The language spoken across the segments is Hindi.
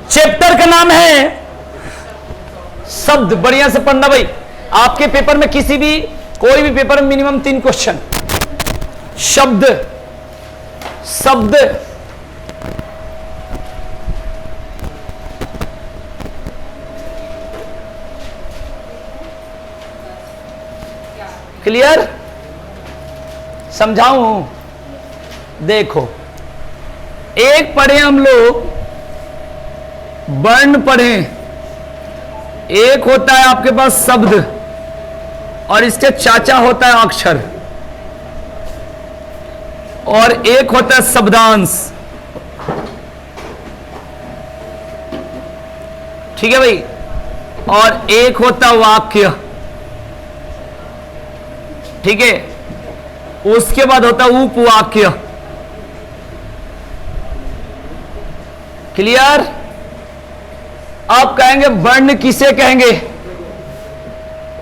चैप्टर का नाम है शब्द। बढ़िया से पढ़ना भाई, आपके पेपर में किसी भी कोई भी पेपर में मिनिमम 3 क्वेश्चन। शब्द, शब्द क्लियर? समझाऊं? देखो, एक पढ़े हम लोग वर्ण पढ़े, एक होता है आपके पास शब्द और इसके चाचा होता है अक्षर, और एक होता है शब्दांश। ठीक है भाई? और एक होता है वाक्य। ठीक है? उसके बाद होता है उपवाक्य। क्लियर? आप कहेंगे वर्ण किसे कहेंगे?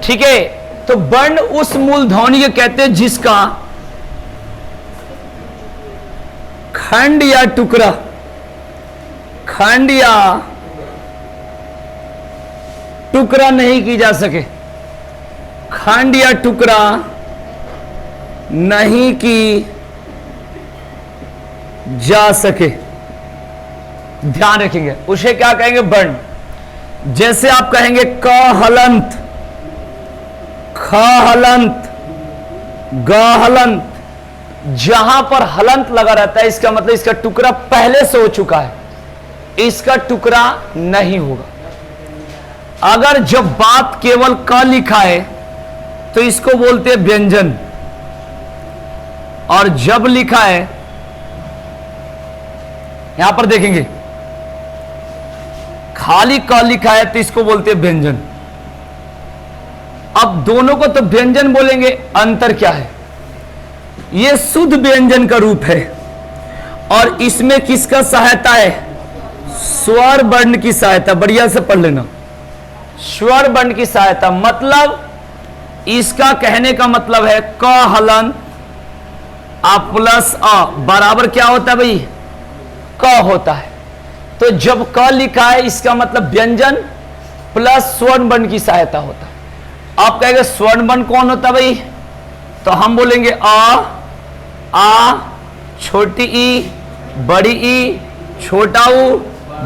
ठीक है, तो वर्ण उस मूलध्वनि को कहते हैं जिसका खंड या टुकड़ा, खंड या टुकड़ा नहीं की जा सके, खंड या टुकड़ा नहीं की जा सके। ध्यान रखेंगे, उसे क्या कहेंगे? वर्ण। जैसे आप कहेंगे क हलंत, ख हलंत, ग हलंत, जहां पर हलंत लगा रहता है इसका मतलब इसका टुकड़ा पहले से हो चुका है, इसका टुकड़ा नहीं होगा। अगर जब बात केवल क लिखा है तो इसको बोलते हैं व्यंजन, और जब लिखा है, यहां पर देखेंगे खाली क लिखा है तो इसको बोलते हैं व्यंजन। अब दोनों को तो व्यंजन बोलेंगे, अंतर क्या है? यह शुद्ध व्यंजन का रूप है और इसमें किसका सहायता है? स्वर वर्ण की सहायता। बढ़िया से पढ़ लेना, स्वर वर्ण की सहायता। मतलब इसका कहने का मतलब है क हलंत आ प्लस अ बराबर क्या होता है भाई? क होता है। तो जब क लिखा है इसका मतलब व्यंजन प्लस स्वर्ण वर्ण की सहायता होता है। आप कहेंगे स्वर्ण वर्ण कौन होता है भाई? तो हम बोलेंगे आ, छोटी ई, बड़ी ई, छोटा ऊ,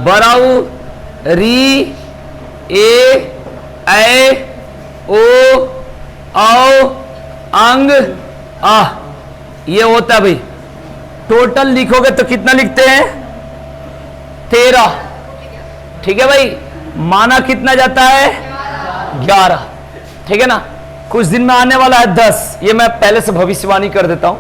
बड़ा ऊ, री, ए, ओ, औ, अंग, आ, ये होता है भाई। टोटल लिखोगे तो कितना लिखते हैं? 13। ठीक है भाई? माना कितना जाता है? 11। ठीक है ना? कुछ दिन में आने वाला है 10। ये मैं पहले से भविष्यवाणी कर देता हूं।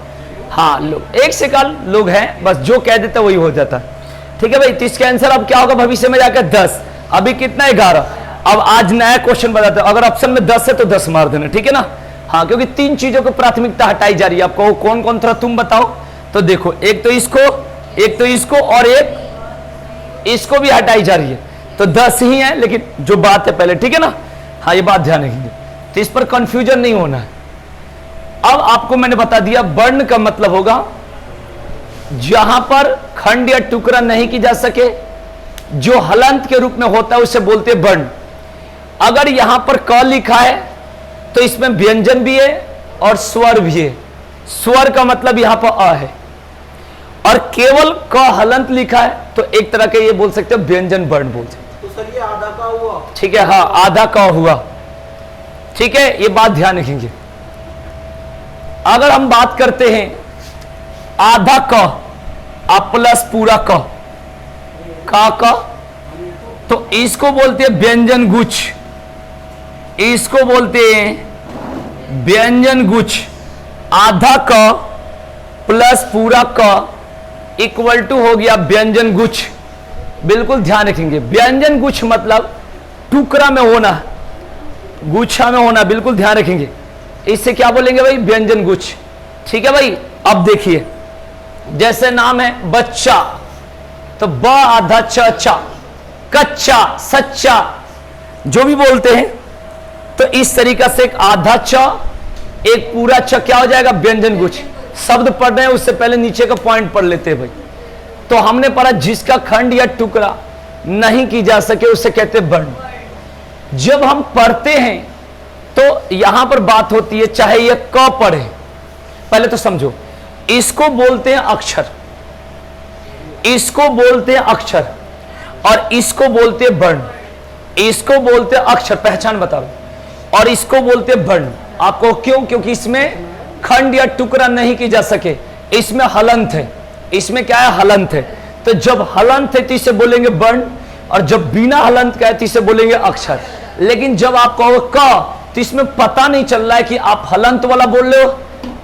हाँ, लोग एक से कल लोग हैं, बस जो कह देते वही हो जाता है। ठीक है भाई? तो इसका आंसर अब क्या होगा भविष्य में जाकर? 10। अभी कितना है? 11। अब आज नया क्वेश्चन बताते हैं। अगर ऑप्शन में 10 है तो 10 मार देना। ठीक है ना? हाँ, क्योंकि 3 चीजों को प्राथमिकता हटाई जा रही है। आपको कौन कौन थोड़ा तुम बताओ तो देखो, एक तो इसको और एक इसको भी हटाई जा रही है, तो 10 ही है। लेकिन जो बात है पहले, ठीक है ना? हाँ, ये बात ध्यान रखेंगे, तो इस पर कंफ्यूजन नहीं होना है। अब आपको मैंने बता दिया, वर्ण का मतलब होगा जहां पर खंड या टुकड़ा नहीं की जा सके, जो हलंत के रूप में होता है उसे बोलते हैं वर्ण। अगर यहां पर क लिखा है तो इसमें व्यंजन भी है और स्वर भी है। स्वर का मतलब यहां पर अ है, और केवल क हलंत लिखा है तो एक तरह के ये बोल सकते हो व्यंजन वर्ण बोल सकते। तो सर ये आधा का हुआ। ठीक है? हाँ, आधा क हुआ। ठीक है, ये बात ध्यान रखेंगे। अगर हम बात करते हैं आधा क प्लस पूरा क, तो इसको बोलते हैं व्यंजन गुच्छ, इसको बोलते हैं व्यंजन गुच्छ। आधा क प्लस पूरा क इक्वल टू हो गया व्यंजन गुच्छ। बिल्कुल ध्यान रखेंगे, व्यंजन गुच्छ मतलब टुकड़ा में होना, गुच्छा में होना। बिल्कुल ध्यान रखेंगे, इससे क्या बोलेंगे भाई? व्यंजन गुच्छ। ठीक है भाई? अब देखिए, जैसे नाम है बच्चा, तो ब आधा च, कच्चा, सच्चा, जो भी बोलते हैं, तो इस तरीका से एक आधा च, एक पूरा च क्या हो जाएगा? व्यंजन गुच्छ। शब्द पढ़ रहे हैं उससे पहले नीचे का पॉइंट पढ़ लेते हैं भाई। तो हमने पढ़ा जिसका खंड या टुकड़ा नहीं की जा सके उसे कहते वर्ण। जब हम पढ़ते हैं तो यहां पर बात होती है, चाहे यह क पढ़े, पहले तो समझो, इसको बोलते हैं अक्षर, इसको बोलते हैं अक्षर, और इसको बोलते हैं वर्ण। इसको बोलते हैं अक्षर, पहचान बता रहा हूं, और इसको बोलते हैं वर्ण। आपको क्यों? क्योंकि इसमें खंड या टुकड़ा नहीं की जा सके, इसमें हलंत है। इसमें क्या है? हलंत है। तो जब हलंत है तो इसे बोलेंगे वर्ण, और जब बिना हलंत का है तो इसे बोलेंगे अक्षर। लेकिन जब आप कहोगे क, तो इसमें पता नहीं चल रहा है कि आप हलंत वाला बोल रहे हो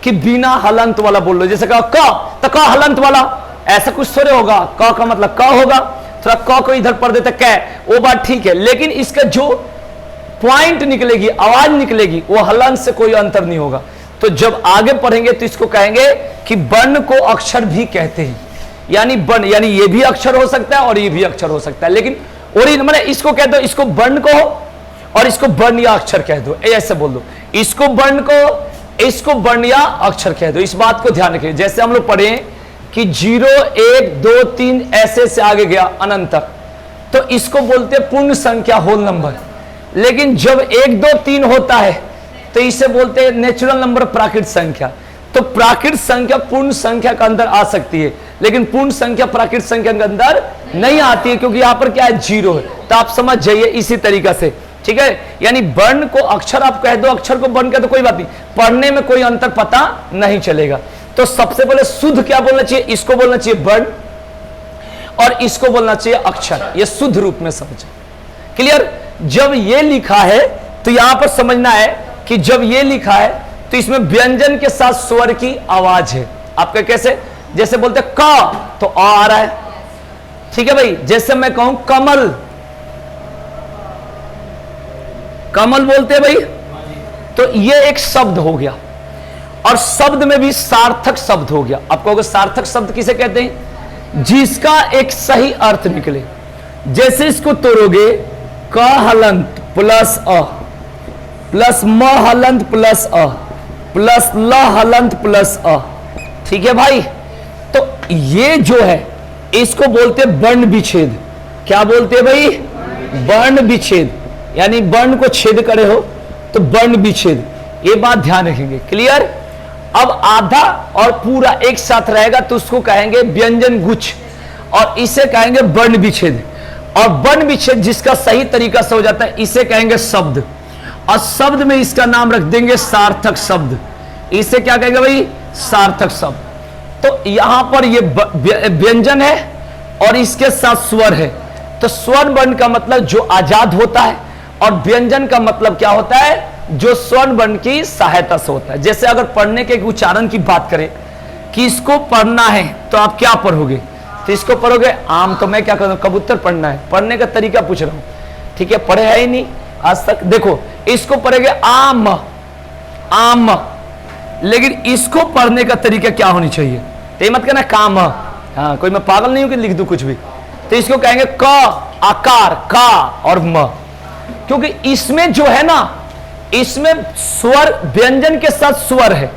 कि बिना हलंत वाला बोल रहे हो। जैसे कहा क, तो क हलंत वाला, ऐसा कुछ थोड़े होगा। क का मतलब क होगा, थोड़ा क को इधर पढ़ देते कै, वो बात ठीक है। लेकिन इसका जो पॉइंट निकलेगी, आवाज निकलेगी, वो हलंत से कोई अंतर नहीं होगा। तो जब आगे पढ़ेंगे तो इसको कहेंगे कि वर्ण को अक्षर भी कहते हैं। यानी वर्ण, यानी ये भी अक्षर हो सकता है और ये भी अक्षर हो सकता है। लेकिन ओरिजिनल मैंने इसको कह दो, इसको वर्ण को, और इसको वर्ण या अक्षर कह दो, ऐसे बोल दो। इसको वर्ण को, इसको वर्ण या अक्षर कह दो। इस बात को ध्यान रखिए। जैसे हम लोग पढ़े कि 0 1 2 3 ऐसे से आगे गया अनंत तक, तो इसको बोलते हैं पूर्ण संख्या, होल नंबर। लेकिन जब 1 2 3 होता है तो इसे बोलते हैं नेचुरल नंबर, प्राकृत संख्या। तो प्राकृत संख्या पूर्ण संख्या के अंदर आ सकती है, लेकिन पूर्ण संख्या प्राकृत संख्या के अंदर नहीं आती है, क्योंकि यहां पर क्या है? 0 है। तो आप समझ जाइए इसी तरीका से, ठीक है। यानी वर्ण को अक्षर आप कह दो, अक्षर को वर्ण कह दो, कोई बात नहीं, पढ़ने में कोई अंतर पता नहीं चलेगा। तो सबसे पहले शुद्ध क्या बोलना चाहिए? इसको बोलना चाहिए वर्ण, और इसको बोलना चाहिए अक्षर। ये शुद्ध रूप में समझे, क्लियर। जब ये लिखा है तो यहां पर समझना है कि जब ये लिखा है तो इसमें व्यंजन के साथ स्वर की आवाज है। आपका कैसे? जैसे बोलते क, तो आ रहा है, ठीक है भाई। जैसे मैं कहूं कमल, कमल बोलते हैं भाई, तो ये एक शब्द हो गया, और शब्द में भी सार्थक शब्द हो गया। आप कहोगे सार्थक शब्द किसे कहते हैं? जिसका एक सही अर्थ निकले। जैसे इसको तोड़ोगे, क हलंत प्लस अ प्लस म हलंत प्लस अ प्लस ल हलंत प्लस अ, ठीक है भाई। तो ये जो है इसको बोलते हैं वर्ण विच्छेद। क्या बोलते हैं भाई? वर्ण विच्छेद। यानी वर्ण को छेद करे हो तो वर्ण विच्छेद। ये बात ध्यान रखेंगे, क्लियर। अब आधा और पूरा एक साथ रहेगा तो उसको कहेंगे व्यंजन गुच्छ, और इसे कहेंगे वर्ण विच्छेद। और वर्ण विच्छेद जिसका सही तरीका से हो जाता है इसे कहेंगे शब्द, और शब्द में इसका नाम रख देंगे सार्थक शब्द। इसे क्या कहेंगे भाई? सार्थक शब्द। तो यहां पर ये व्यंजन है और इसके साथ स्वर है। तो स्वर वर्ण का मतलब जो आजाद होता है, और व्यंजन का मतलब क्या होता है? जो स्वर वर्ण की सहायता से होता है। जैसे अगर पढ़ने के उच्चारण की बात करें कि इसको पढ़ना है तो आप क्या पढ़ोगे? तो इसको पढ़ोगे आम। तो मैं क्या करूं? कबूतर पढ़ना है, पढ़ने का तरीका पूछ रहा हूं, ठीक है। पढ़े है ही नहीं आज तक। देखो इसको पढ़ेंगे आम, आम। लेकिन इसको पढ़ने का तरीका क्या होनी चाहिए? तो मत कहना काम। हाँ, कोई मैं पागल नहीं हूं कि लिख दूं कुछ भी। तो इसको कहेंगे क आकार, का और म। क्योंकि इसमें जो है ना, इसमें स्वर व्यंजन के साथ स्वर है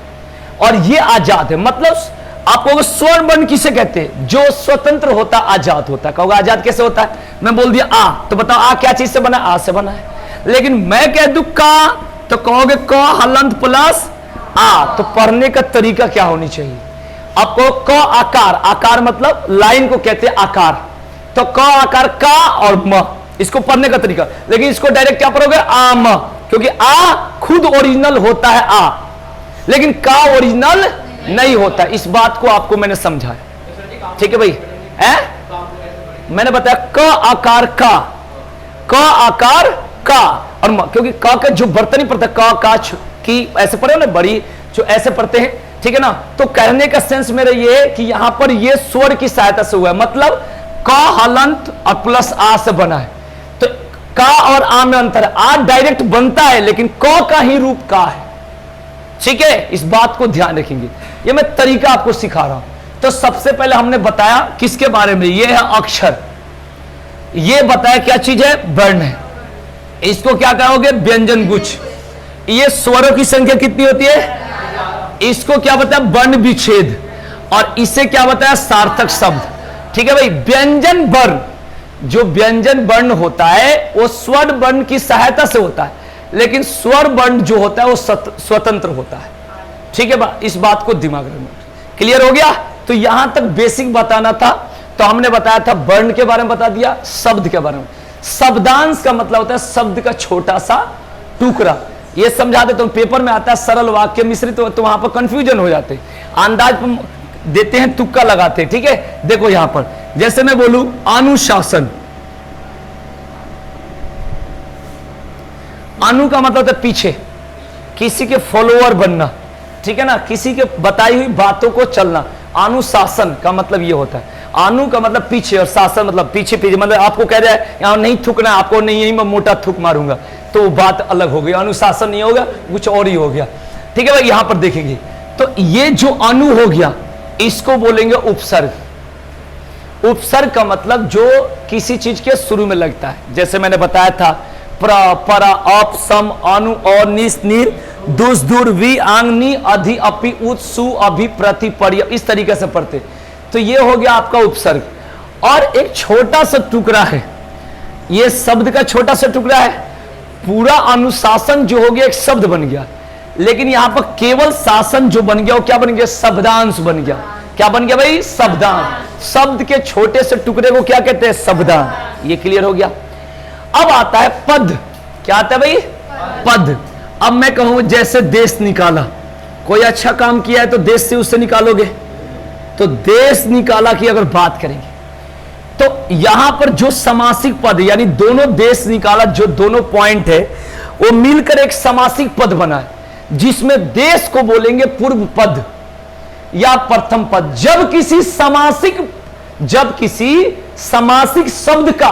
और ये आजाद है। मतलब आपको स्वर वर्ण किसे कहते हैं? जो स्वतंत्र होता, आजाद होता। कहोगे आजाद कैसे होता है? मैं बोल दिया आ, तो बताओ आ क्या चीज से बना? आ से बना है। लेकिन मैं कह दूं का, तो कहोगे क हलंत प्लस आ। तो पढ़ने का तरीका क्या होनी चाहिए? आपको क आकार, आकार मतलब लाइन को कहते हैं आकार। तो क आकार का और म, इसको पढ़ने का तरीका। लेकिन इसको डायरेक्ट क्या पढ़ोगे? आम, क्योंकि आ खुद ओरिजिनल होता है आ, लेकिन का ओरिजिनल नहीं होता। इस बात को आपको मैंने समझाया, ठीक है भाई। मैंने बताया क आकार का, क आकार का और म, क्योंकि क का जो बर्तनी पढ़ता है, क का की ऐसे पढ़े ना, बड़ी जो ऐसे पढ़ते हैं, ठीक है ना। तो कहने का सेंस मेरा ये है कि यहां पर ये स्वर की सहायता से हुआ है। मतलब क हलंत और प्लस आ से बना है। तो का और आ में अंतर है। आ डायरेक्ट बनता है, लेकिन क का ही रूप का है, ठीक है। इस बात को ध्यान रखेंगे, ये मैं तरीका आपको सिखा रहा हूं। तो सबसे पहले हमने बताया किसके बारे में? ये है अक्षर। ये बताया क्या चीज है? वर्ण है। इसको क्या कहोगे? व्यंजन गुच्छ। ये स्वरों की संख्या कितनी होती है? इसको क्या बताया? वर्ण विच्छेद। और इसे क्या बताया? सार्थक शब्द, ठीक है भाई। व्यंजन वर्ण जो व्यंजन वर्ण होता है वो स्वर वर्ण की सहायता से होता है, लेकिन स्वर वर्ण जो होता है वो स्वतंत्र होता है। ठीक है, इस बात को दिमाग में क्लियर हो गया। तो यहां तक बेसिक बताना था। तो हमने बताया था वर्ण के बारे में बता दिया, शब्द के बारे में। शब्दांश का मतलब होता है शब्द का छोटा सा टुकड़ा। ये समझा देता हूं, पेपर में आता है सरल वाक्य मिश्रित, तो वहां पर कंफ्यूजन हो जाते, अंदाज देते हैं, तुक्का लगाते हैं। ठीक है, देखो यहां पर जैसे मैं बोलूं अनुशासन, अनु का मतलब होता है पीछे, किसी के फॉलोअर बनना। ठीक है ना, किसी के बताई हुई बातों को चलना। अनुशासन का मतलब ये होता है, अनु का मतलब पीछे और शासन मतलब पीछे पीछे, मतलब आपको कह रहा है यहां नहीं थूकना, आपको नहीं, यही मैं मोटा थूक मारूंगा, तो बात अलग हो गई। अनुशासन नहीं होगा, कुछ और ही हो गया। ठीक है भाई, यहां पर देखेंगे तो ये जो अनु हो गया इसको बोलेंगे उपसर्ग। उपसर्ग का मतलब जो किसी चीज के शुरू में लगता है। जैसे मैंने बताया था प्र, परा, अप, सम, अनु, और, निस, नीर, दुस, दूर, वी, आंग, नी, अधि, अपि, उत, सु, अभि, प्रति, पर्य, इस तरीके से पढ़ते। तो ये हो गया आपका उपसर्ग। और एक छोटा सा टुकड़ा है, ये शब्द का छोटा सा टुकड़ा है। पूरा अनुशासन जो हो गया एक शब्द बन गया, लेकिन यहां पर केवल शासन जो बन गया वो क्या बन गया? शब्दांश बन गया। क्या बन गया भाई? शब्दांश। शब्द के छोटे से टुकड़े को क्या कहते हैं? शब्दांश। ये क्लियर हो गया। अब आता है पद। क्या आता है भाई? पद। अब मैं कहूं जैसे देश निकाला, कोई अच्छा काम किया है तो देश से उससे निकालोगे, तो देश निकाला की अगर बात करेंगे तो यहां पर जो समासिक पद यानी दोनों देश निकाला, जो दोनों पॉइंट है वो मिलकर एक समासिक पद बना है, जिसमें देश को बोलेंगे पूर्व पद या प्रथम पद। जब किसी समासिक शब्द का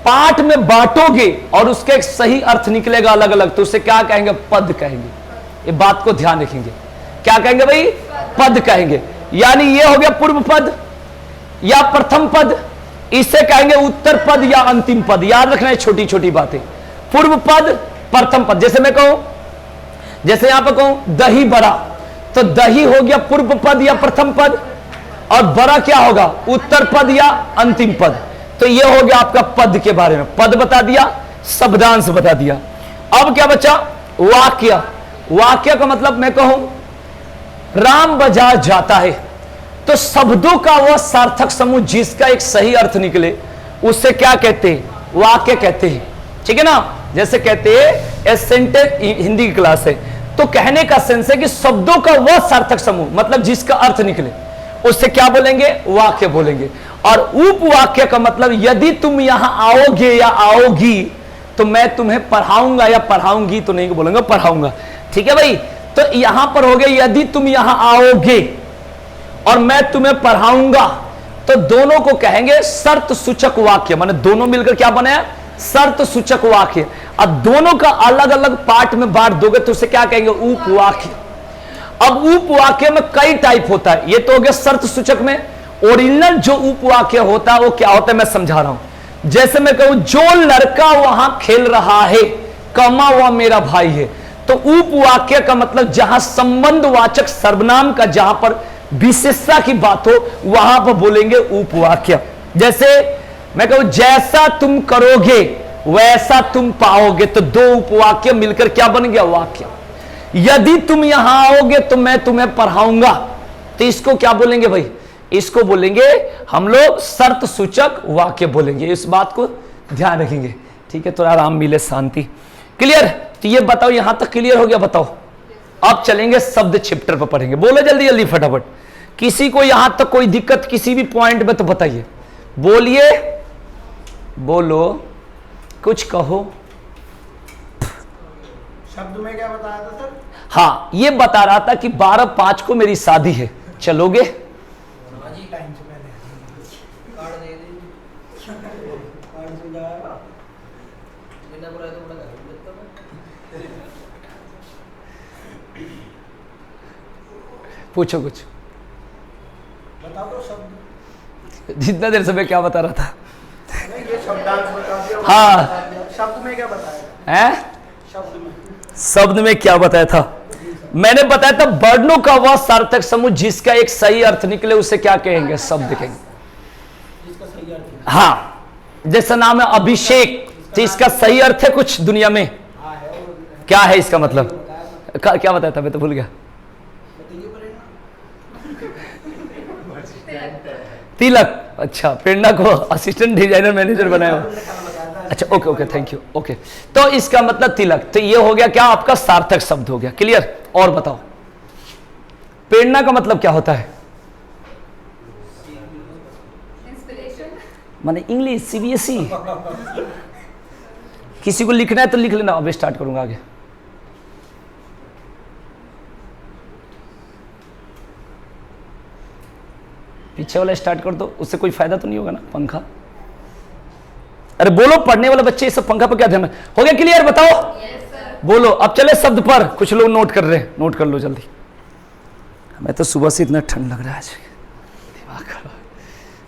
पाठ में बांटोगे और उसका एक सही अर्थ निकलेगा अलग अलग, तो उसे क्या कहेंगे? पद कहेंगे। ये बात को ध्यान रखेंगे। क्या कहेंगे भाई? पद कहेंगे। यानी ये हो गया पूर्व पद या प्रथम पद, इसे कहेंगे उत्तर पद या अंतिम पद। याद रखना है छोटी छोटी बातें। पूर्व पद, प्रथम पद। जैसे मैं कहूं, जैसे यहां पर कहूं दही बड़ा, तो दही हो गया पूर्व पद या प्रथम पद, और बड़ा क्या होगा? उत्तर पद या अंतिम पद। तो ये हो गया आपका पद के बारे में। पद बता दिया, शब्दांश बता दिया। अब क्या बचा? वाक्य। वाक्य का मतलब मैं कहूं राम बाजार जाता है, तो शब्दों का वह सार्थक समूह जिसका एक सही अर्थ निकले उससे क्या कहते हैं? वाक्य कहते हैं। ठीक है ना? जैसे कहते हैं सेंटेंस, हिंदी की क्लास है तो कहने का सेंस है कि शब्दों का वह सार्थक समूह, मतलब जिसका अर्थ निकले, उससे क्या बोलेंगे? वाक्य बोलेंगे। और उपवाक्य का मतलब यदि तुम यहां आओगे या आओगी तो मैं तुम्हें पढ़ाऊंगा या पढ़ाऊंगी, तो नहीं बोलेंगे पढ़ाऊंगा। ठीक है भाई? तो यहां पर हो गया यदि तुम यहां आओगे और मैं तुम्हें पढ़ाऊंगा, तो दोनों को कहेंगे शर्त सूचक वाक्य। माने दोनों मिलकर क्या बनाया? शर्त सूचक वाक्य। अब दोनों का अलग अलग पार्ट में बांट दोगे तो उसे क्या कहेंगे? उपवाक्य। अब उपवाक्य में कई टाइप होता है। ये तो हो गया शर्त सूचक में। ओरिजिनल जो उपवाक्य होता है वो क्या होता है मैं समझा रहा हूं। जैसे मैं कहूं जो लड़का वहां खेल रहा है, कमा वह मेरा भाई है, तो उपवाक्य का मतलब जहां संबंधवाचक सर्वनाम का जहां पर विशेषता की बात हो वहां पर बोलेंगे उपवाक्य। जैसे मैं कहूं जैसा तुम करोगे वैसा तुम पाओगे, तो दो उपवाक्य मिलकर क्या बन गया? वाक्य। यदि तुम यहां आओगे तो मैं तुम्हें पढ़ाऊंगा, तो इसको क्या बोलेंगे भाई? इसको बोलेंगे हम लोग शर्त सूचक वाक्य बोलेंगे। इस बात को ध्यान रखेंगे। ठीक है? थोड़ा आराम मिले, शांति। क्लियर? तो ये बताओ यहां तक क्लियर हो गया? बताओ। अब चलेंगे शब्द चैप्टर पर पढ़ेंगे। बोलो जल्दी जल्दी फटाफट। किसी को यहां तक कोई दिक्कत किसी भी पॉइंट में तो बताइए। बोलिए, बोलो, कुछ कहो। शब्द में क्या बताया था सर? हाँ, ये बता रहा था कि 12/5 को मेरी शादी है, चलोगे? टाइम से पहले कार्ड दे दीजिए। कार्ड से जाएगा बिना बुलाए तो बड़ा कर देता मैं। पूछो कुछ। बता दो शब्द। जितना देर से मैं क्या बता रहा था? नहीं, ये शब्दांश बता दिया। हाँ। शब्द में क्या बताया है? शब्द में क्या बताया था? मैंने बताया था वर्णों का वह सार्थक समूह जिसका एक सही अर्थ निकले उसे क्या कहेंगे? शब्द कहेंगे। जिसका सही अर्थ। हाँ, जैसा नाम है अभिषेक, तो इसका सही अर्थ है कुछ दुनिया में? हाँ है और क्या है इसका मतलब? बताया था। क्या बताया था, मैं तो भूल गया। बताइए प्रेरणा। तिलक। अच्छा, प्रेरणा को असिस्टेंट डिजाइनर मैनेजर बनाया हो। अच्छा, okay okay, thank you. Okay, तो इसका मतलब तिलक, तो ये हो गया क्या आपका सार्थक शब्द हो गया। क्लियर? और बताओ प्रेरणा का मतलब क्या होता है? माने इंग्लिश सीबीएसई। किसी को लिखना है तो लिख लेना, अब स्टार्ट करूंगा आगे। पीछे वाला स्टार्ट कर दो, उससे कोई फायदा तो नहीं होगा ना? पंखा, अरे बोलो, पढ़ने वाले बच्चे, सब पंखा पर क्या ध्यान है? हो गया क्लियर? बताओ। बोलो। अब चले शब्द पर, कुछ लोग नोट कर रहे हैं, नोट कर लो जल्दी। मैं तो सुबह से इतना ठंड लग रहा है आज, दिमाग खराब,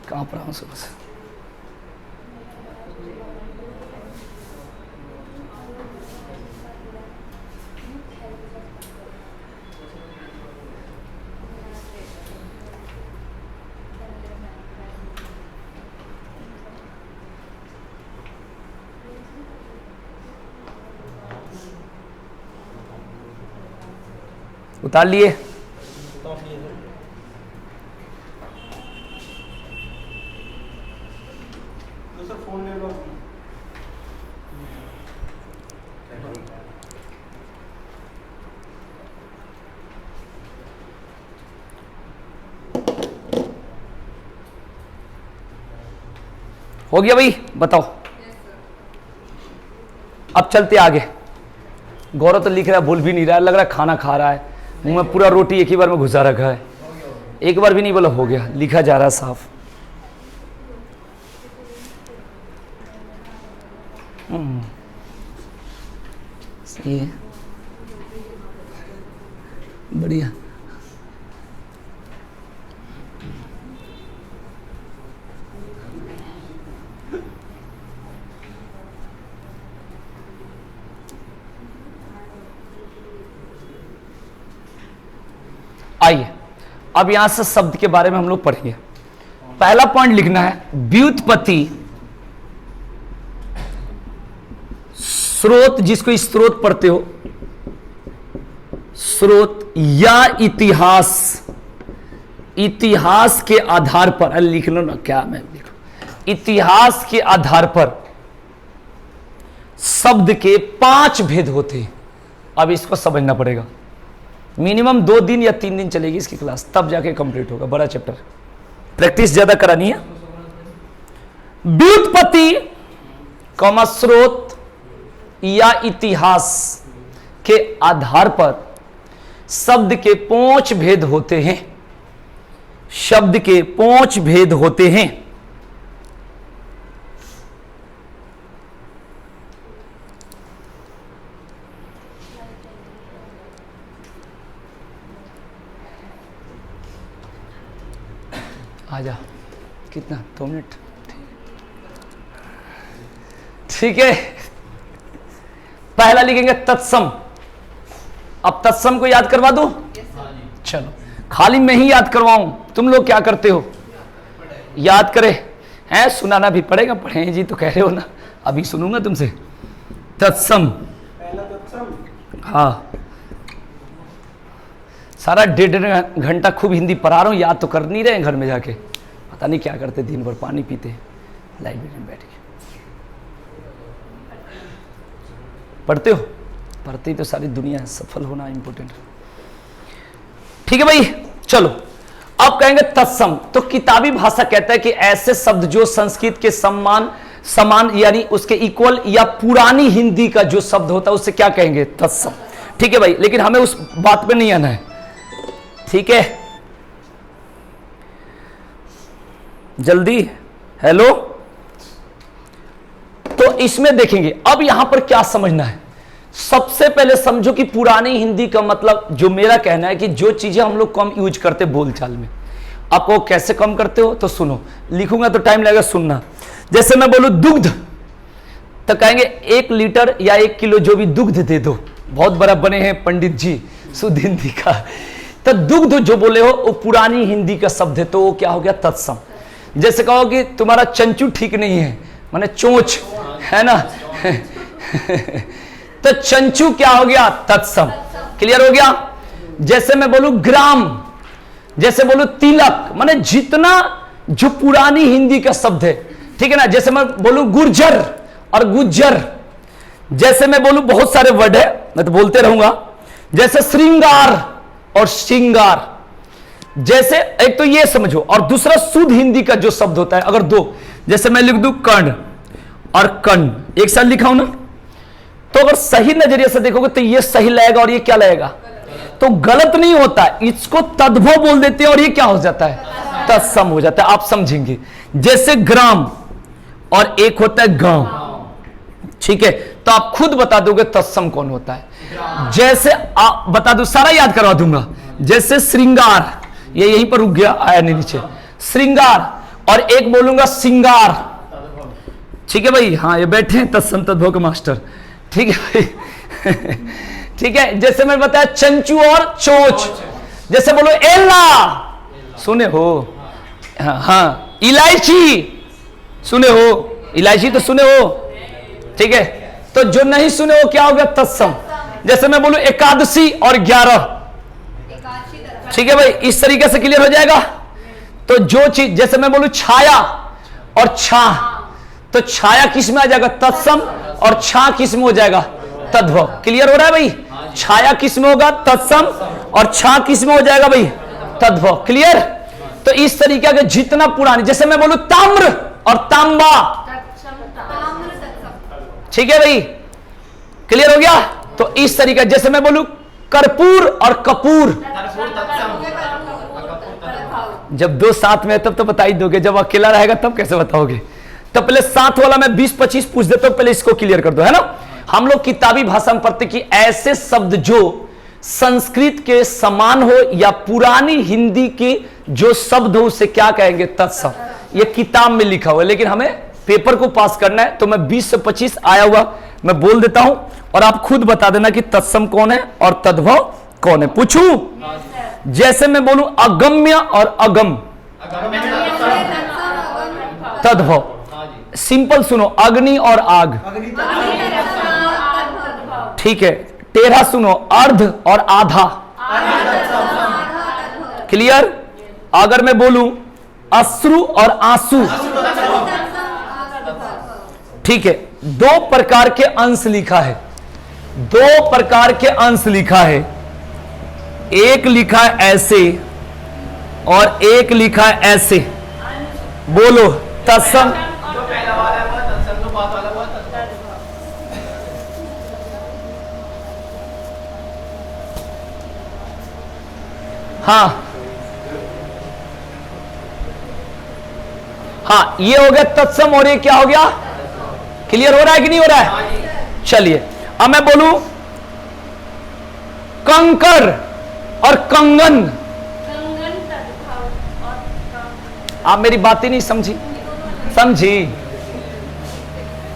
कांप रहा हूं सुबह से। उतार लिए? तो सर फोन ले लो। हो गया भाई? बताओ। अब चलते आगे। गौरव तो लिख रहा है, भूल भी नहीं रहा है, लग रहा है खाना खा रहा है, मुंह में पूरा रोटी एक ही बार में घुसा रखा है। एक बार भी नहीं बोला हो गया, लिखा जा रहा है साफ। सही है, बढ़िया। आइए अब यहां से शब्द के बारे में हम लोग पढ़ेंगे। पहला पॉइंट लिखना है, व्युत्पत्ति, स्रोत, जिसको स्रोत पढ़ते हो, स्रोत या इतिहास, इतिहास के आधार पर, अरे लिख लो ना, क्या मैं लिखूं, इतिहास के आधार पर शब्द के 5 भेद होते हैं। अब इसको समझना पड़ेगा, मिनिमम 2 दिन या 3 दिन चलेगी इसकी क्लास, तब जाके कंप्लीट होगा, बड़ा चैप्टर, प्रैक्टिस ज्यादा करानी है। व्युत्पत्ति, कॉमा स्रोत या इतिहास के आधार पर शब्द के 5 भेद होते हैं, शब्द के 5 भेद होते हैं। आजा, कितना, 2 मिनट, ठीक है। पहला लिखेंगे तत्सम। अब तत्सम को याद करवा दो। चलो, खाली मैं ही याद करवाऊं, तुम लोग क्या करते हो? याद करे हैं, सुनाना भी पड़ेगा, पढ़े जी तो कह रहे हो ना, अभी सुनूंगा तुमसे। तत्सम, पहला तत्सम। हाँ, सारा 1.5 घंटा खूब हिंदी पढ़ा रहा हूँ, याद तो कर नहीं रहे हैं घर में जाके, पता नहीं क्या करते, दिन भर पानी पीते लाइब्रेरी में बैठ के। पढ़ते हो? पढ़ते ही तो सारी दुनिया है, सफल होना इंपॉर्टेंट। ठीक है भाई, चलो अब कहेंगे तत्सम। तो किताबी भाषा कहता है कि ऐसे शब्द जो संस्कृत के समान यानी उसके इक्वल या पुरानी हिंदी का जो शब्द होता है उसे क्या कहेंगे? तत्सम। ठीक है भाई, लेकिन हमें उस बात पे नहीं आना है, ठीक है? जल्दी, हेलो। तो इसमें देखेंगे अब यहां पर क्या समझना है। सबसे पहले समझो कि पुरानी हिंदी का मतलब, जो मेरा कहना है कि जो चीजें हम लोग कम यूज करते बोलचाल में, आप वो कैसे कम करते हो तो सुनो, लिखूंगा तो टाइम लगेगा सुनना। जैसे मैं बोलूं दुग्ध, तो कहेंगे 1 लीटर या 1 किलो जो भी दुग्ध दे दो। बहुत बड़ा बने हैं पंडित जी शुद्ध हिंदी का, तो दुग्ध जो बोले हो वो पुरानी हिंदी का शब्द है, तो वो क्या हो गया? तत्सम। जैसे कहो कि तुम्हारा चंचू ठीक नहीं है, माने चोंच, है ना। तो चंचू क्या हो गया? तत्सम। क्लियर हो गया? जैसे मैं बोलूं ग्राम, जैसे बोलूं तिलक, माने जितना जो पुरानी हिंदी का शब्द है, ठीक है ना। जैसे मैं बोलूं गुर्जर और गुज्जर, जैसे मैं बोलूं बहुत सारे वर्ड है, मैं तो बोलते रहूंगा। जैसे श्रृंगार और श्रृंगार, जैसे एक तो ये समझो, और दूसरा शुद्ध हिंदी का जो शब्द होता है, अगर दो, जैसे मैं लिख दूं कर्ण और कर्ण एक साथ लिखा हूं ना, तो अगर सही नजरिए से देखोगे तो ये सही लगेगा और ये क्या लगेगा, तो गलत नहीं होता। इसको तद्भव बोल देते हैं और ये क्या हो जाता है? तत्सम हो जाता है। आप समझेंगे। जैसे ग्राम और एक होता है गांव, ठीक है, तो आप खुद बता दोगे तत्सम कौन होता है। जैसे आप बता दो, सारा याद करवा दूंगा। जैसे श्रृंगार, ये यहीं पर रुक गया, आया नहीं नीचे। श्रृंगार, और एक बोलूंगा सिंगार, ठीक है भाई। हाँ, ये बैठे हैं तत्सम तद्भव के मास्टर, ठीक है भाई। ठीक है। जैसे मैं बताया चंचू और चोच, जैसे बोलो एला, सुने हो? हाँ। इलायची सुने हो? इलायची तो सुने हो, ठीक है। तो जो नहीं सुने हो क्या हो गया? तत्सम। जैसे मैं बोलूं एकादशी और 11, ठीक है भाई, इस तरीके से क्लियर हो जाएगा। तो जो चीज, जैसे मैं बोलूं छाया और छा, तो छाया किस में आ जाएगा? तत्सम, और छा किस में हो जाएगा? तद्भव। क्लियर हो रहा है भाई? छाया किस में होगा? तत्सम, और छा किस में हो जाएगा भाई? तद्भव। क्लियर? तो इस तरीके के जितना पुरानी, जैसे मैं बोलूं ताम्र और तांबा, ठीक है भाई, क्लियर हो गया। तो इस तरीके, जैसे मैं बोलूं कर्पूर और कपूर, जब दो साथ में है तब तो बता ही दोगे, जब अकेला रहेगा तब कैसे बताओगे। तो पहले साथ वाला मैं 20-25 पूछ देता हूं, पहले इसको क्लियर कर दो, है ना। हम लोग किताबी भाषा में पढ़ते कि ऐसे शब्द जो संस्कृत के समान हो या पुरानी हिंदी के जो शब्द हो उसे क्या कहेंगे? तत्सम। ये किताब में लिखा हुआ है, लेकिन हमें पेपर को पास करना है, तो मैं 20 से 25 आया हुआ मैं बोल देता हूं, और आप खुद बता देना कि तत्सम कौन है और तद्भव कौन है। पूछूं? जैसे मैं बोलूं अगम्य और अगम, तद्भव। सिंपल सुनो, अग्नि और आग, ठीक है। टेढ़ा सुनो, अर्ध और आधा, क्लियर। अगर मैं बोलूं अश्रु और आंसू, ठीक है। दो प्रकार के अंश लिखा है, दो प्रकार के अंश लिखा है। एक लिखा है ऐसे और एक लिखा है ऐसे। बोलो तत्सम। हाँ हाँ, ये हो गया तत्सम, और ये क्या हो गया? क्लियर हो रहा है कि नहीं हो रहा है? चलिए, अब मैं बोलूं कंकर और कंगन। आप मेरी बात ही नहीं समझी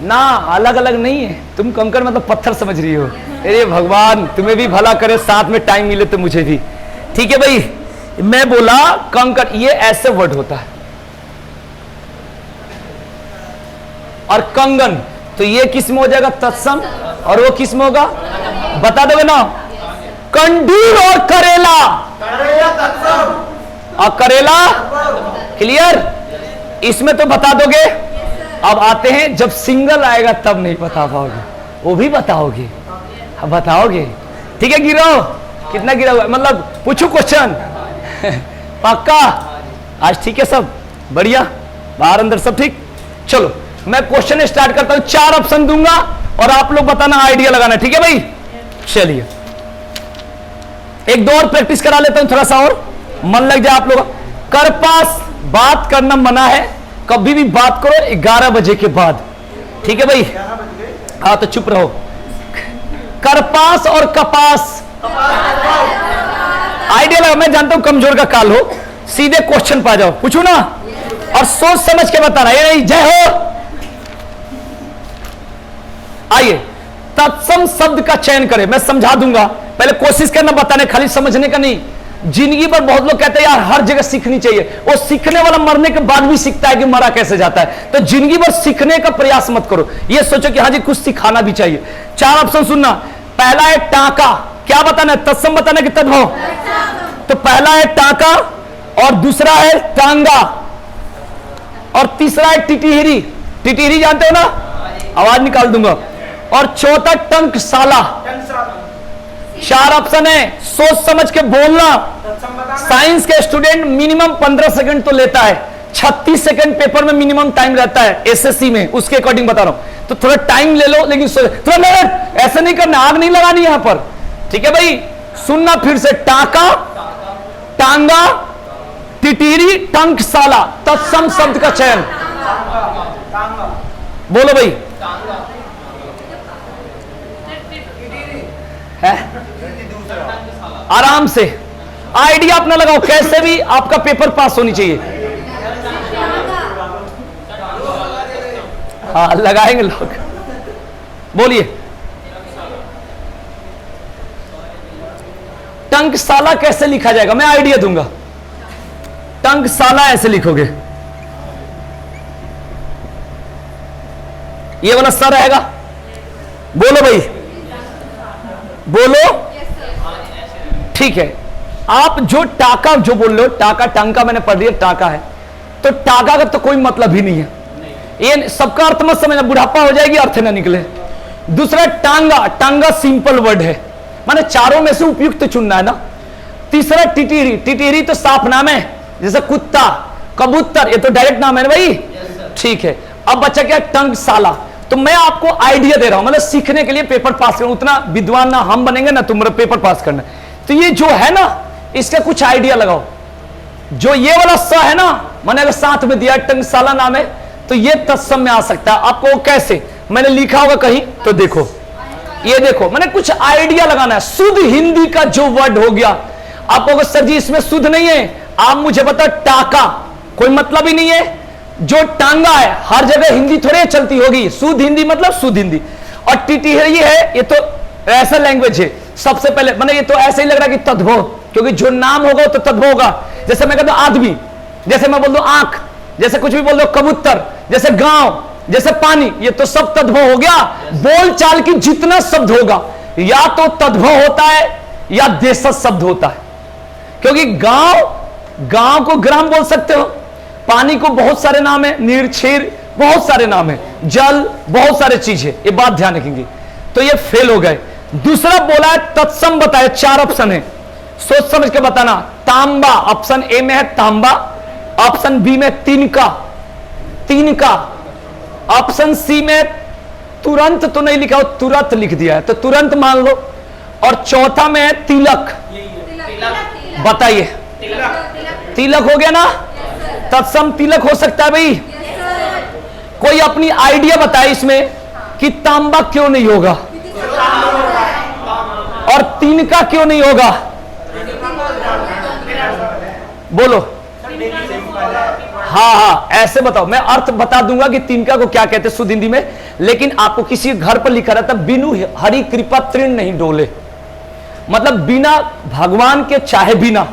ना, अलग अलग नहीं है। तुम कंकर मतलब पत्थर समझ रही हो। अरे भगवान तुम्हें भी भला करे, साथ में टाइम मिले तो मुझे भी, ठीक है भाई। मैं बोला कंकर, ये ऐसे वर्ड होता है, और कंगन, तो ये किस में हो जाएगा? तत्सम, और वो किस में होगा? बता दोगे ना। कंडूर और करेला, और करेला, क्लियर। इसमें तो बता दोगे। अब आते हैं जब सिंगल आएगा तब नहीं बता पाओगे, वो भी बताओगे, अब बताओगे, ठीक है। गिराओ, कितना गिरा हुआ, मतलब पूछू क्वेश्चन। पक्का? आज ठीक है, सब बढ़िया, बाहर अंदर सब ठीक। चलो मैं क्वेश्चन स्टार्ट करता हूं, 4 ऑप्शन दूंगा और आप लोग बताना, आइडिया लगाना, ठीक है भाई। चलिए एक दो और प्रैक्टिस करा लेता हूं, थोड़ा सा और मन लग जाए आप लोग। कर पास बात करना मना है, कभी भी बात करो 11 बजे के बाद, ठीक है भाई। हाँ तो चुप रहो। करपास और कपास, आइडिया लगा। मैं जानता हूं कमजोर का काल हो, सीधे क्वेश्चन पा जाओ, पूछू ना, और सोच समझ के बताना। ये नहीं जय हो। आइए तत्सम शब्द का चयन करें, मैं समझा दूंगा, पहले कोशिश करना बताने, खाली समझने का नहीं, जिंदगी पर बहुत लोग कहते हैं यार हर जगह सीखनी चाहिए, वो सीखने वाला मरने के बाद भी सीखता है कि मरा कैसे जाता है। तो जिंदगी भर सीखने का प्रयास मत करो, ये सोचो कि हाँ जी कुछ सिखाना भी चाहिए। 4 ऑप्शन सुनना। पहला है टाका, क्या बताना है? तत्सम बताना कि तद्भव? तो पहला है टाका, और दूसरा है टांगा, और तीसरा है टिटिहरी। टिटिहरी जानते हो ना, आवाज निकाल दूंगा। और चौथा टंकशाला। 4 ऑप्शन है, सोच समझ के बोलना। साइंस के स्टूडेंट मिनिमम 15 सेकंड तो लेता है, 36 सेकंड पेपर में मिनिमम टाइम रहता है एसएससी में, उसके अकॉर्डिंग बता रहा हूं। तो थोड़ा टाइम ले लो, लेकिन थोड़ा मिनट ऐसे नहीं करना, आग नहीं लगानी यहां पर, ठीक है भाई? सुनना फिर से, टाका, टांगा, टिटिहरी, टंकशाला, तत्सम शब्द का चयन। बोलो भाई। है आराम से आइडिया अपना लगाओ, कैसे भी आपका पेपर पास होनी चाहिए। हाँ लगाएंगे लोग, बोलिए। टंकशाला कैसे लिखा जाएगा, मैं आइडिया दूंगा। टंकशाला ऐसे लिखोगे, ये वाला सा रहेगा। बोलो भाई, बोलो। ठीक है, आप जो टाका जो बोल रहे हो, टाका टांका मैंने पढ़ लिया, टाका है, तो टाका का तो कोई मतलब ही नहीं है, ये सबका अर्थ मत समझना, बुढ़ापा हो जाएगी अर्थ ना निकले। दूसरा टांगा, टांगा सिंपल वर्ड है, माने चारों में से उपयुक्त चुनना है ना। तीसरा टिटिहरी, टिटिहरी तो साफ नाम है, जैसे कुत्ता, कबूतर, ये तो डायरेक्ट नाम है ना भाई, ठीक है। अब बचा क्या? टंकशाला। तो मैं आपको आइडिया दे रहा हूं, मतलब सीखने के लिए पेपर पास करना, उतना विद्वान ना हम बनेंगे ना तुम पेपर पास करना। तो ये जो है ना, इसका कुछ आइडिया लगाओ। जो ये वाला स है ना, मैंने अगर साथ में दिया टंकशाला नाम है, तो ये तत्सम में आ सकता है। आपको कैसे मैंने लिखा होगा कहीं, तो देखो, ये देखो, मैंने कुछ आइडिया लगाना है। शुद्ध हिंदी का जो वर्ड हो गया, आपको सर जी इसमें शुद्ध नहीं है, आप मुझे बताओ। टाका कोई मतलब ही नहीं है, जो टांगा है हर जगह हिंदी थोड़ी चलती होगी, शुद्ध हिंदी मतलब शुद्ध हिंदी। और टिटिहरी है, ये तो ऐसा लैंग्वेज है। सबसे पहले मैंने ये तो ऐसे ही लग रहा है कि तद्भव, क्योंकि जो नाम होगा तो तद्भव होगा। जैसे मैं कहता हूं आदमी, जैसे मैं बोल दूं आंख, जैसे कुछ भी बोल दो, कबूतर, जैसे गांव, जैसे पानी, ये तो सब तद्भव हो गया। बोल चाल की जितना शब्द होगा, या तो तद्भव होता है या देशज शब्द होता है। क्योंकि गांव को ग्राम बोल सकते हो, पानी को बहुत सारे नाम है, नीर, क्षीर, बहुत सारे नाम है, जल, बहुत सारे चीज है, ये बात ध्यान रखेंगे। तो ये फेल हो गए। दूसरा बोला है तत्सम बताया, 4 ऑप्शन है, सोच समझ के बताना। तांबा ऑप्शन ए में है तांबा, ऑप्शन बी में तिनका, तिनका, ऑप्शन सी में तुरंत तो नहीं लिखा हो, तुरंत लिख दिया है, तो तुरंत मान लो। और चौथा में है तिलक, बताइए। तिलक हो गया ना, तत्सम तिलक हो सकता है भाई। कोई अपनी आइडिया बताए इसमें कि तांबा क्यों नहीं होगा और तिनका क्यों नहीं होगा, बोलो। हाँ, ऐसे बताओ, मैं अर्थ बता दूंगा कि तिनका को क्या कहते हैं शुद्ध हिंदी में, लेकिन आपको किसी घर पर लिखा रहता बिनु हरि कृपा तृण नहीं डोले, मतलब बिना भगवान के चाहे बिना,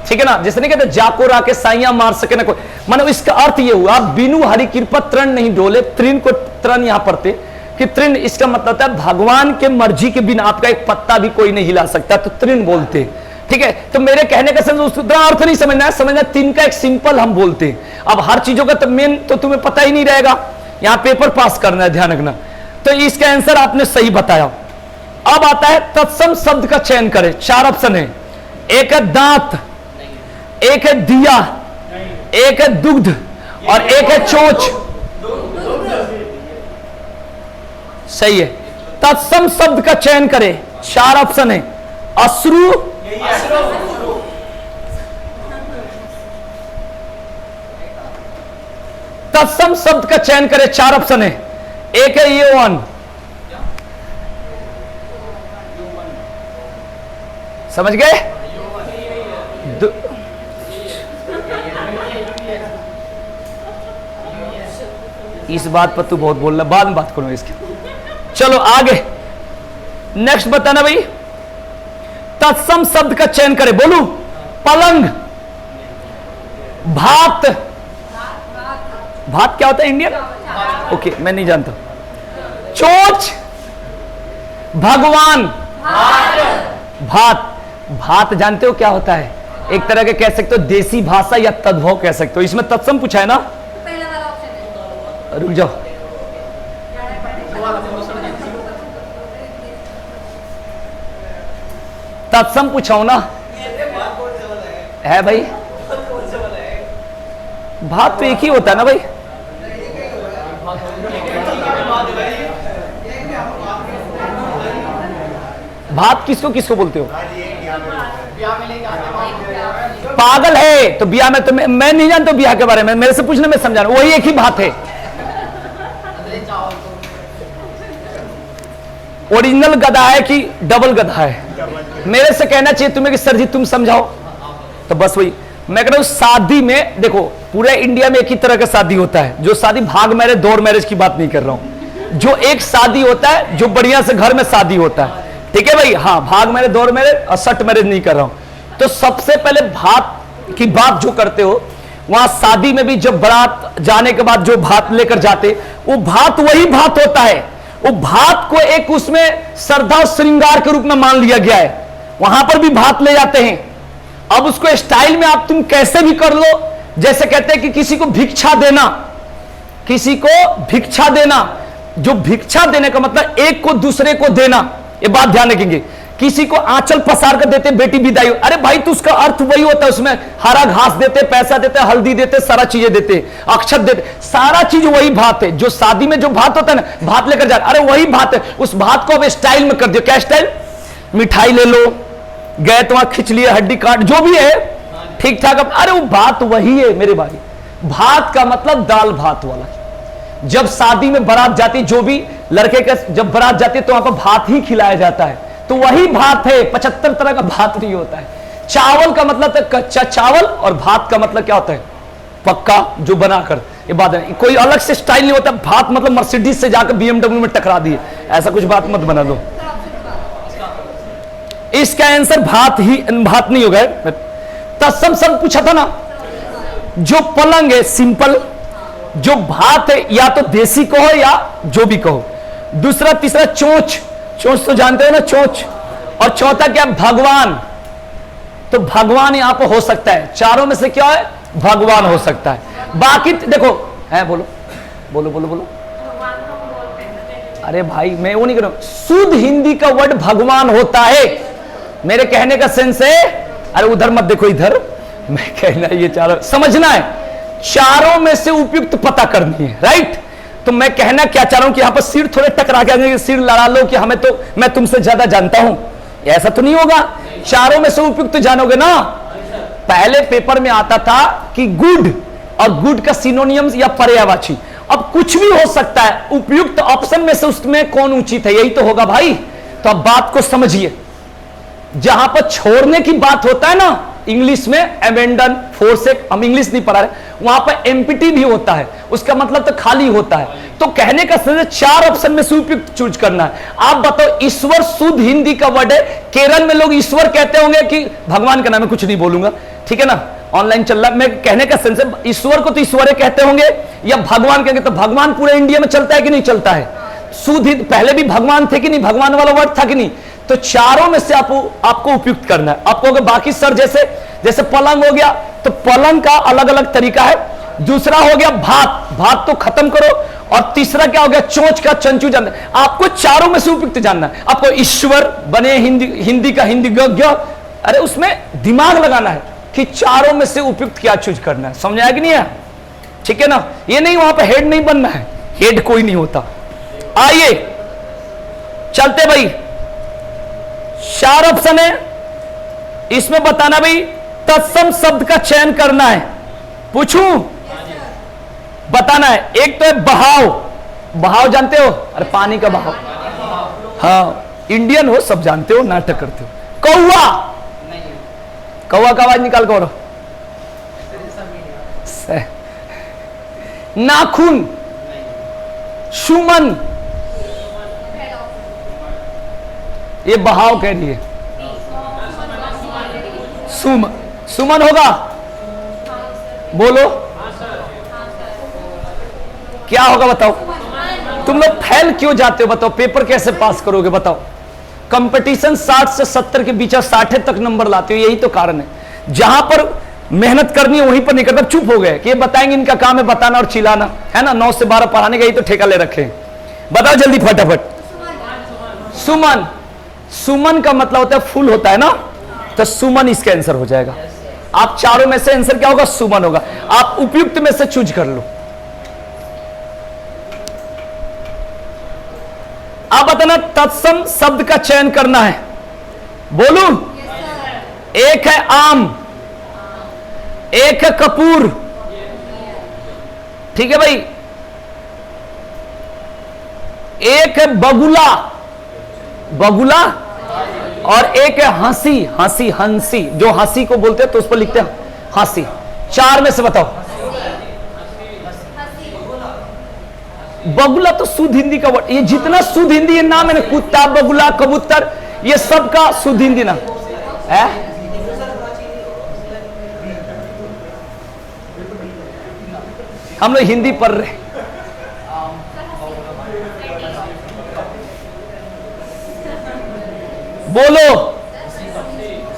ठीक है ना। जैसे नहीं कहते जाको राके साइया मार सके ना कोई, मतलब इसका अर्थ ये हुआ बिनु हरि कृपा तृण नहीं डोले। तृण को तृण यहां पढ़ते कि तृण, इसका मतलब है भगवान के मर्जी के बिना आपका एक पत्ता भी कोई नहीं हिला सकता, तो तृण बोलते, ठीक है। तो मेरे कहने का उसका अर्थ नहीं समझना है, समझना तीन का एक सिंपल हम बोलते हैं। अब हर चीजों का तो मेन तो तुम्हें पता ही नहीं रहेगा, यहां पेपर पास करना है, ध्यान रखना। तो इसका आंसर आपने सही बताया। अब आता है तत्सम शब्द का चयन करें, 4 ऑप्शन है, एक है दांत, एक है दिया, एक है दुग्ध और एक है चोंच। सही है, तत्सम शब्द का चयन करें, 4 ऑप्शन है, अश्रु, तत्सम शब्द का चयन करें, 4 ऑप्शन है, एक है यौवन, समझ गए। इस बात पर तू बहुत बोल रहा, बाद में बात करूंगा इसकी। चलो आगे, नेक्स्ट बताना भाई, तत्सम शब्द का चयन करें, बोलू पलंग, भात, भात क्या होता है इंडियन? ओके, मैं नहीं जानता। चोंच, भगवान, भात। भात जानते हो क्या होता है? एक तरह के कह सकते हो देसी भाषा या तद्भव कह सकते हो। इसमें तत्सम पूछा है ना? पहला वाला ऑप्शन है। रुक जाओ, तत्सम पूछाओ ना। है भाई, भात तो एक ही होता है ना भाई। भात किसको किसको बोलते हो? पागल है तो बिया में तो मैं नहीं जानता बिया के बारे में, मेरे से पूछना, मैं समझा रहा हूं। वही एक ही भात है। ओरिजिनल गधा है कि डबल गधा है? मेरे से कहना चाहिए तुम्हें कि सर जी तुम समझाओ, तो बस वही मैं कह रहा हूं। शादी में देखो, पूरे इंडिया में एक ही तरह का शादी होता है। जो शादी भाग मैरिज, दौड़ मैरिज की बात नहीं कर रहा हूं। जो एक शादी होता है जो बढ़िया से घर में शादी होता है, ठीक है भाई। हाँ, भाग मैरिज, दौड़ मैरिज और सट मैरिज नहीं कर रहा हूं। तो सबसे पहले भात की बात जो करते हो, वहां शादी में भी जब बारात जाने के बाद जो भात लेकर जाते, वो भात वही भात होता है। वो भात को एक उसमें श्रद्धा और श्रृंगार के रूप में मान लिया गया है। वहां पर भी भात ले जाते हैं। अब उसको स्टाइल में आप तुम कैसे भी कर लो। जैसे कहते हैं कि किसी को भिक्षा देना, किसी को भिक्षा देना, जो भिक्षा देने का मतलब एक को दूसरे को देना, ये बात ध्यान रखेंगे। किसी को आंचल पसार कर देते बेटी विदाई, अरे भाई तो उसका अर्थ वही होता है। उसमें हरा घास देते, पैसा देते, हल्दी देते, सारा चीजें देते, अक्षत देते, सारा चीज वही भात है। जो शादी में जो भात होता है ना, भात लेकर जा, अरे वही भात है। उस भात को अब स्टाइल में कर दियो। क्या स्टाइल? मिठाई ले लो, गए तो वहां खिंच लिए, हड्डी काट, जो भी है ठीक ठाक। अब अरे वो भात वही है मेरे भाई। भात का मतलब दाल भात वाला। जब शादी में बारात जाती, जो भी लड़के का जब बारात जाती है तो वहां पर भात ही खिलाया जाता है। तो वही भात है, 75 तरह का भात नहीं होता है। चावल का मतलब है कच्चा चावल, और भात का मतलब क्या होता है? पक्का, जो बनाकर। ये बात है, कोई अलग से स्टाइल नहीं होता। भात मतलब मर्सिडीज से जाकर बीएमडब्ल्यू में टकरा दिए, ऐसा कुछ बात मत बना दो। इसका आंसर भात ही, भात नहीं होगा। तत्सम सब पूछा था ना। जो पलंग है सिंपल, जो भात है या तो देसी कहो या जो भी कहो। दूसरा, तीसरा चोंच, चोंच तो जानते हो ना, चोंच। और चौथा क्या? भगवान। तो भगवान यहां पर हो सकता है। चारों में से क्या है? भगवान हो सकता है। बाकी देखो, है बोलो बोलो बोलो बोलो। अरे भाई मैं वो नहीं कर रहा हूं, शुद्ध हिंदी का वर्ड भगवान होता है। मेरे कहने का सेंस है, अरे उधर मत देखो, इधर। मैं कहना ये चारों समझना है, चारों में से उपयुक्त पता करनी है, राइट। तो मैं कहना क्या चाह रहा हूं कि यहां पर सिर थोड़े टकरा के सिर लड़ा लो कि हमें तो, मैं तुमसे ज्यादा जानता हूं, ऐसा तो नहीं होगा। चारों में से उपयुक्त जानोगे ना। पहले पेपर में आता था कि गुड, और गुड का सिनोनियम्स या पर्यायवाची। अब कुछ भी हो सकता है, उपयुक्त ऑप्शन में से उसमें कौन उचित है, यही तो होगा भाई। तो अब बात को समझिए। जहां पर छोड़ने की बात होता है ना, इंग्लिश में अबेंडन, फोरसेक, हम इंग्लिश नहीं पढ़ा रहे, वहां पर एम्प्टी भी होता है, उसका मतलब तो खाली होता है। तो कहने का सिर्फ 4 ऑप्शन में से उपयुक्त चूज करना है। आप बताओ, ईश्वर शुद्ध हिंदी का वर्ड है। केरल में लोग ईश्वर कहते होंगे कि भगवान का नाम है, कुछ नहीं बोलूंगा, ठीक है ना, ऑनलाइन चल रहा है। मैं कहने का सेंस है, ईश्वर को तो ईश्वर कहते होंगे या भगवान कहेंगे। तो भगवान पूरे इंडिया में चलता है कि नहीं चलता है? शुद्ध पहले भी भगवान थे कि नहीं, भगवान वाला वर्ड था कि नहीं? तो चारों में से आपको उपयुक्त करना है। आपको अगर बाकी सर जैसे पलंग हो गया, तो पलंग का अलग अलग तरीका है। दूसरा हो गया भात, भात तो खत्म करो। और तीसरा क्या हो गया? चोंच का चंचू जानना। आपको चारों में से उपयुक्त जानना है। आपको ईश्वर बने हिंदी का हिंदी ज्ञ, अरे उसमें दिमाग लगाना है कि चारों में से उपयुक्त क्या चूज करना है। समझाया कि नहीं है? ठीक है ना। ये नहीं वहां पर हेड नहीं बनना है, हेड कोई नहीं होता। आइए चलते भाई, 4 ऑप्शन है, इसमें बताना भाई तत्सम शब्द का चयन करना है। पूछूं? बताना है। एक तो है बहाव, बहाव जानते हो? अरे पानी का बहाव, हाँ इंडियन हो, सब जानते हो, नाटक करते हो। कौवा, कौवा का आवाज निकाल करो। नाखून, सुमन, ये बहाव कह रही है। सुमन होगा? बोलो क्या होगा बताओ? तुम लोग फेल क्यों जाते हो बताओ? पेपर कैसे पास करोगे बताओ? कंपटीशन 60 से 70 के बीच 60 तक नंबर लाते हो, यही तो कारण है। जहां पर मेहनत करनी है वहीं पर नहीं करता, चुप हो गए कि ये बताएंगे, इनका काम है बताना और चिल्लाना, है ना। 9 से 12 पढ़ाने का ही तो ठेका ले रखे हैं। बताओ जल्दी फटाफट। सुमन, सुमन का मतलब होता है फूल होता है ना, तो सुमन इसका आंसर हो जाएगा। आप चारों में से आंसर क्या होगा? सुमन होगा। आप उपयुक्त में से चूज कर लो। आप बताना तत्सम शब्द का चयन करना है। बोलू? एक है आम, एक है कपूर, ठीक है भाई, एक है बगुला, बगुला, और एक है हंसी, हंसी, हंसी, जो हंसी को बोलते हैं तो उस पर लिखते हैं हंसी। 4 में से बताओ। बगुला तो शुद्ध हिंदी का वर्ड, ये जितना शुद्ध हिंदी है नाम है ना, कुत्ता, बगुला, कबूतर, ये सब का शुद्ध हिंदी नाम है। हम लोग हिंदी पढ़ रहे। बोलो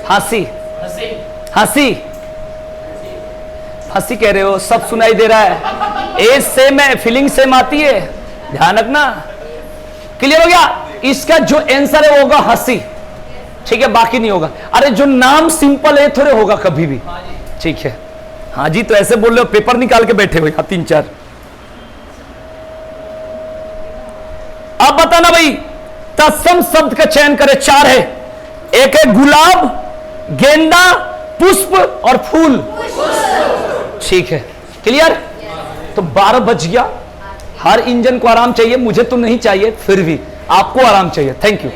हंसी, हंसी, हंसी कह रहे हो, सब सुनाई दे रहा है। एज सेम है, फीलिंग सेम आती है, ध्यान रखना। क्लियर हो गया? इसका जो आंसर है वो होगा हंसी, ठीक है, बाकी नहीं होगा। अरे जो नाम सिंपल है थोड़े होगा कभी भी, ठीक है। हाँ जी, तो ऐसे बोल रहे हो, पेपर निकाल के बैठे हो यहाँ 3-4। अब बताना भाई, तत्सम शब्द का चयन करें। 4 है, एक है गुलाब, गेंदा, पुष्प और फूल, ठीक है। क्लियर? तो 12 बज गया। हर इंजन को आराम चाहिए, मुझे तो नहीं चाहिए, फिर भी आपको आराम चाहिए। Thank you.